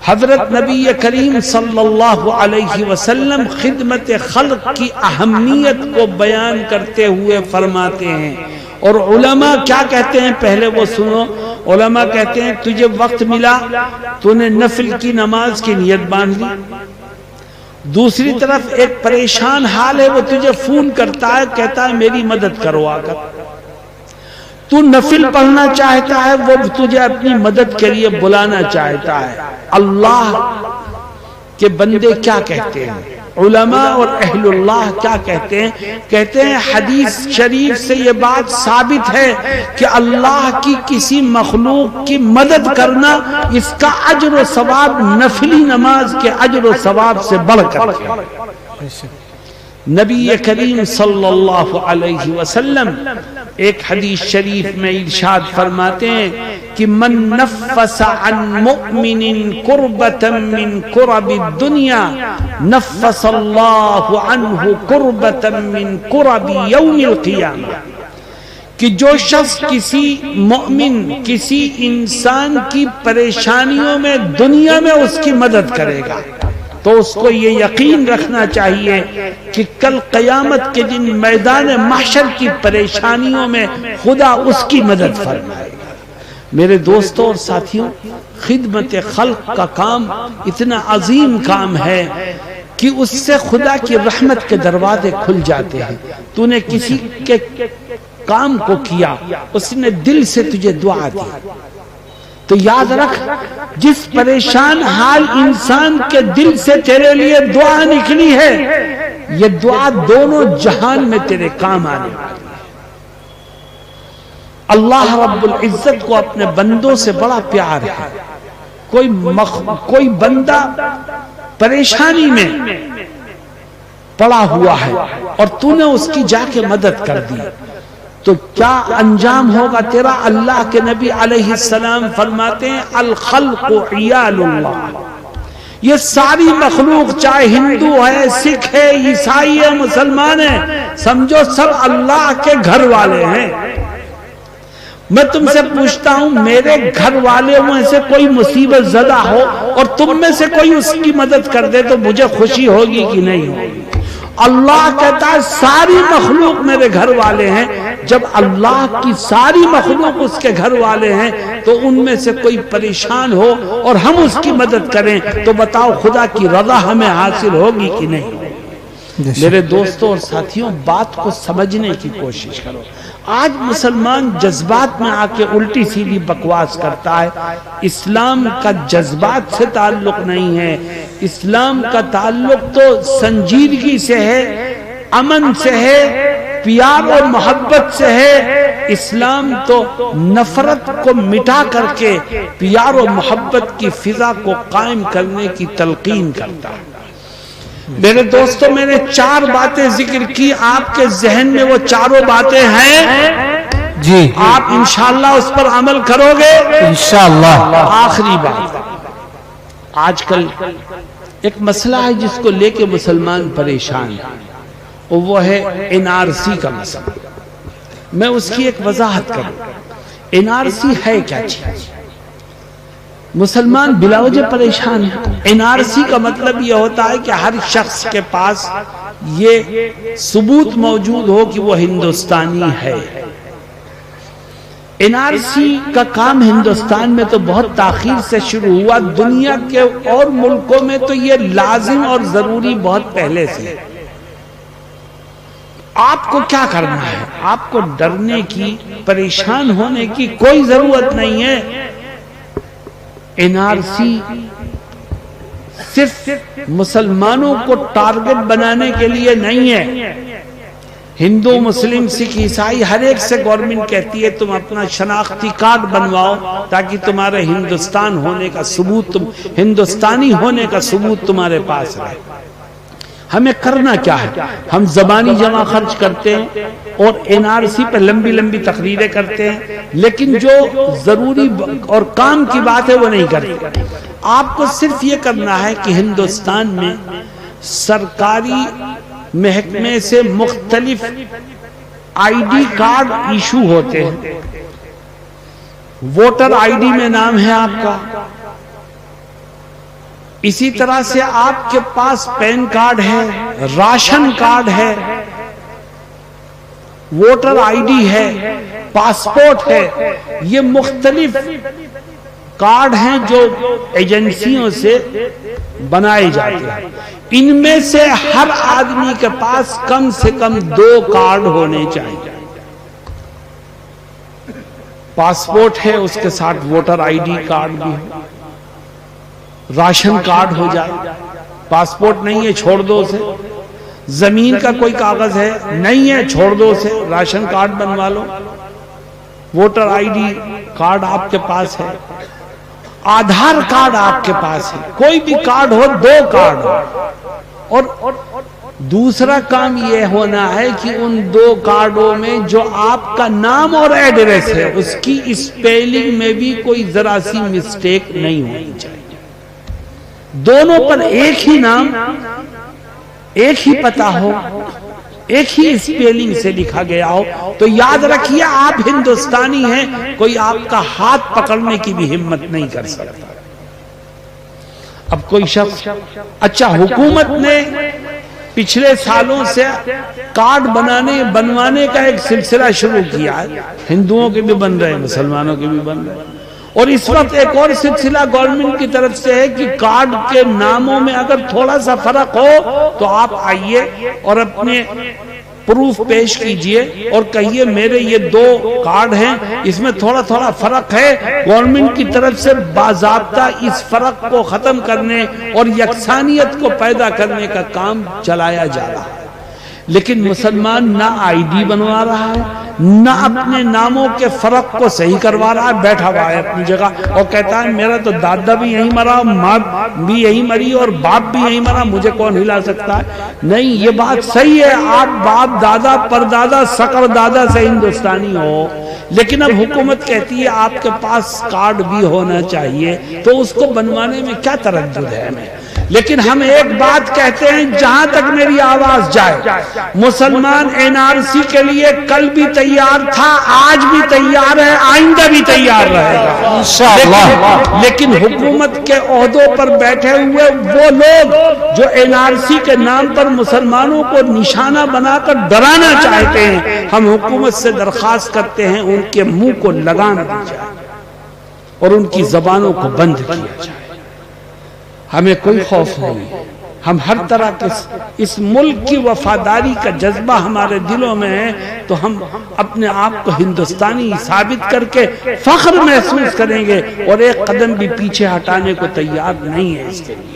[SPEAKER 1] حضرت نبی کریم صلی اللہ علیہ وسلم خدمت خلق کی اہمیت کو بیان کرتے ہوئے فرماتے ہیں، اور علماء کیا کہتے ہیں پہلے وہ سنو۔ علماء کہتے ہیں تجھے وقت ملا تو نے نفل کی نماز کی نیت باندھ لی، دوسری طرف ایک پریشان حال ہے وہ تجھے فون کرتا ہے کہتا ہے میری مدد کرو آ کر، تو نفل پڑھنا چاہتا ہے وہ تجھے اپنی مدد کے لیے بلانا چاہتا ہے۔ اللہ کے بندے کیا کہتے ہیں، علماء اور اہل اللہ کیا کہتے ہیں؟ کہتے ہیں حدیث شریف سے یہ بات ثابت ہے کہ اللہ کی کسی مخلوق کی مدد کرنا اس کا اجر و ثواب نفلی نماز کے اجر و ثواب سے بڑھ کر ہے۔ نبی کریم صلی اللہ علیہ وسلم ایک حدیث شریف میں ارشاد فرماتے ہیں کہ من نفس عن مؤمن کربة من کرب الدنیا نفس اللہ عنہ کربة من کرب یوم القیامہ، کہ جو شخص کسی مومن کسی انسان کی پریشانیوں میں دنیا میں اس کی مدد کرے گا تو اس کو یہ یقین رکھنا چاہیے کہ کل قیامت کے دن میدان محشر کی پریشانیوں میں خدا اس کی مدد فرمائے گا۔ میرے دوستوں اور ساتھیوں، خدمت خلق کا کام اتنا عظیم کام ہے کہ اس سے خدا کی رحمت کے دروازے کھل جاتے ہیں۔ تو نے کسی کے کام کو کیا، اس نے دل سے تجھے دعا دی، تو یاد رکھ جس پریشان حال انسان کے دل سے تیرے لیے دعا نکلی ہے یہ دعا دونوں جہان میں تیرے کام آنے والی ہے۔ اللہ رب العزت کو اپنے بندوں سے بڑا پیار ہے۔ کوئی بندہ پریشانی میں پڑا ہوا ہے اور تو نے اس کی جا کے مدد کر دی تو کیا انجام ہوگا تیرا؟ اللہ کے نبی علیہ السلام فرماتے ہیں الخلق عیال اللہ، یہ ساری مخلوق چاہے ہندو ہے سکھ ہے عیسائی ہے مسلمان ہے، سمجھو سب اللہ کے گھر والے ہیں۔ میں تم سے پوچھتا ہوں میرے گھر والے میں سے کوئی مصیبت زدہ ہو اور تم میں سے کوئی اس کی مدد کر دے تو مجھے خوشی ہوگی کہ نہیں ہوگی؟ اللہ کہتا ہے ساری مخلوق میرے گھر والے ہیں۔ جب اللہ کی ساری مخلوق اس کے گھر والے ہیں تو ان میں سے کوئی پریشان ہو اور ہم اس کی مدد کریں تو بتاؤ خدا کی رضا ہمیں حاصل ہوگی کہ نہیں؟ میرے دوستوں اور ساتھیوں، بات کو سمجھنے کی کوشش کرو۔ آج مسلمان جذبات میں آ کے الٹی سیدھی بکواس کرتا ہے۔ اسلام کا جذبات سے تعلق نہیں ہے، اسلام کا تعلق تو سنجیدگی سے ہے، امن سے ہے، پیار اور محبت سے ہے۔ اسلام تو نفرت کو مٹا کر کے پیار اور محبت کی فضا کو قائم کرنے کی تلقین کرتا ہے۔ میرے دوستوں، میں نے 4 باتیں ذکر کی، آپ کے ذہن میں وہ چاروں باتیں ہیں
[SPEAKER 2] جی؟
[SPEAKER 1] آپ انشاءاللہ اس پر عمل کرو گے
[SPEAKER 2] انشاءاللہ۔
[SPEAKER 1] آخری بات، آج کل ایک مسئلہ ہے جس کو لے کے مسلمان پریشان ہیں، وہ ہے NRC کا مسئلہ۔ میں اس کی ایک وضاحت کروں۔ NRC ہے کیا چیز؟ مسلمان بلا وجہ پریشان ہے۔ NRC کا مطلب یہ ہوتا ہے کہ ہر شخص کے پاس یہ ثبوت موجود ہو کہ وہ ہندوستانی ہے۔ NRC کا کام ہندوستان میں تو بہت تاخیر سے شروع ہوا، دنیا کے اور ملکوں میں تو یہ لازم اور ضروری بہت پہلے سے۔ آپ کو کیا کرنا ہے؟ آپ کو ڈرنے کی، پریشان ہونے کی کوئی ضرورت نہیں ہے۔ NRC صرف مسلمانوں کو ٹارگٹ بنانے کے لیے نہیں ہے۔ ہندو مسلم سکھ عیسائی ہر ایک سے گورنمنٹ کہتی ہے تم اپنا شناختی کارڈ بنواؤ تاکہ تمہارے ہندوستان ہونے کا ثبوت، ہندوستانی ہونے کا ثبوت تمہارے پاس رہے۔ ہمیں کرنا کیا ہے؟ ہم زبانی جمع خرچ کرتے ہیں اور NRC پہ لمبی لمبی تقریریں کرتے ہیں، لیکن جو ضروری اور کام کی بات ہے وہ نہیں کرتے۔ آپ کو صرف یہ کرنا ہے کہ ہندوستان میں سرکاری محکمے سے مختلف ID کارڈ ایشو ہوتے ہیں۔ ووٹر ID میں نام ہے آپ کا، اسی طرح سے آپ کے پاس پین کارڈ ہے، راشن کارڈ ہے، ووٹر ID ہے، پاسپورٹ ہے۔ یہ مختلف کارڈ ہیں جو ایجنسیوں سے بنائے جاتے ہیں۔ ان میں سے ہر آدمی کے پاس کم سے کم 2 کارڈ ہونے چاہیے۔ پاسپورٹ ہے، اس کے ساتھ ووٹر ID کارڈ بھی ہو، راشن کارڈ ہو جائے۔ پاسپورٹ نہیں ہے چھوڑ دو اسے، زمین کا کوئی کاغذ ہے نہیں ہے چھوڑ دو اسے، راشن کارڈ بنوا لو، ووٹر ID کارڈ آپ کے پاس ہے، آدھار کارڈ آپ کے پاس ہے، کوئی بھی کارڈ ہو، 2 کارڈ ہو۔ اور دوسرا کام یہ ہونا ہے کہ ان 2 کارڈوں میں جو آپ کا نام اور ایڈریس ہے اس کی اسپیلنگ میں بھی کوئی ذرا سی مسٹیک نہیں ہونی چاہیے۔ دونوں پر ایک ہی نام، ایک ہی پتہ ہو، ایک ہی اسپیلنگ سے لکھا گیا ہو، تو یاد رکھیے آپ ہندوستانی ہیں، کوئی آپ کا ہاتھ پکڑنے کی بھی ہمت نہیں کر سکتا۔ اب کوئی شخص، اچھا حکومت نے پچھلے سالوں سے کارڈ بنوانے کا ایک سلسلہ شروع کیا ہے، ہندوؤں کے بھی بن رہے ہیں، مسلمانوں کے بھی بن رہے ہیں، اور اس وقت ایک اور سلسلہ گورنمنٹ کی طرف سے ہے کہ کارڈ کے ناموں میں اگر تھوڑا سا فرق ہو تو آپ آئیے اور اپنے پروف پیش کیجئے اور کہیے میرے یہ 2 کارڈ ہیں، اس میں تھوڑا تھوڑا فرق ہے۔ گورنمنٹ کی طرف سے باضابطہ اس فرق کو ختم کرنے اور یکسانیت کو پیدا کرنے کا کام چلایا جا رہا ہے، لیکن مسلمان نہ ID بنوا رہا ہے، نہ اپنے ناموں کے فرق کو صحیح کروا رہا ہے، بیٹھا ہوا ہے اپنی جگہ اور کہتا ہے میرا تو دادا بھی یہیں مرا، ماں بھی یہیں مری اور باپ بھی یہیں مرا، مجھے کون ہلا سکتا ہے؟ نہیں، یہ بات صحیح ہے، آپ باپ دادا پردادا سکر دادا سے ہندوستانی ہو، لیکن اب حکومت کہتی ہے آپ کے پاس کارڈ بھی ہونا چاہیے، تو اس کو بنوانے میں کیا تردد ہے ہمیں؟ لیکن ہم ایک بات کہتے ہیں، جہاں تک میری آواز جائے، مسلمان NRC کے لیے کل بھی تیار تھا، آج بھی تیار ہے، آئندہ بھی تیار رہے گا، لیکن حکومت کے عہدوں پر بیٹھے ہوئے وہ لوگ جو NRC کے نام پر مسلمانوں کو نشانہ بنا کر ڈرانا چاہتے ہیں، ہم حکومت سے درخواست کرتے ہیں ان کے منہ کو لگام دی جائے اور ان کی زبانوں کو بند کیا جائے۔ ہمیں کوئی خوف نہیں، ہم ہر طرح کے اس ملک کی وفاداری کا جذبہ ہمارے دلوں میں ہے، تو ہم اپنے آپ کو ہندوستانی ثابت کر کے فخر محسوس کریں گے اور ایک قدم بھی پیچھے ہٹانے کو تیار نہیں ہے اس کے لیے۔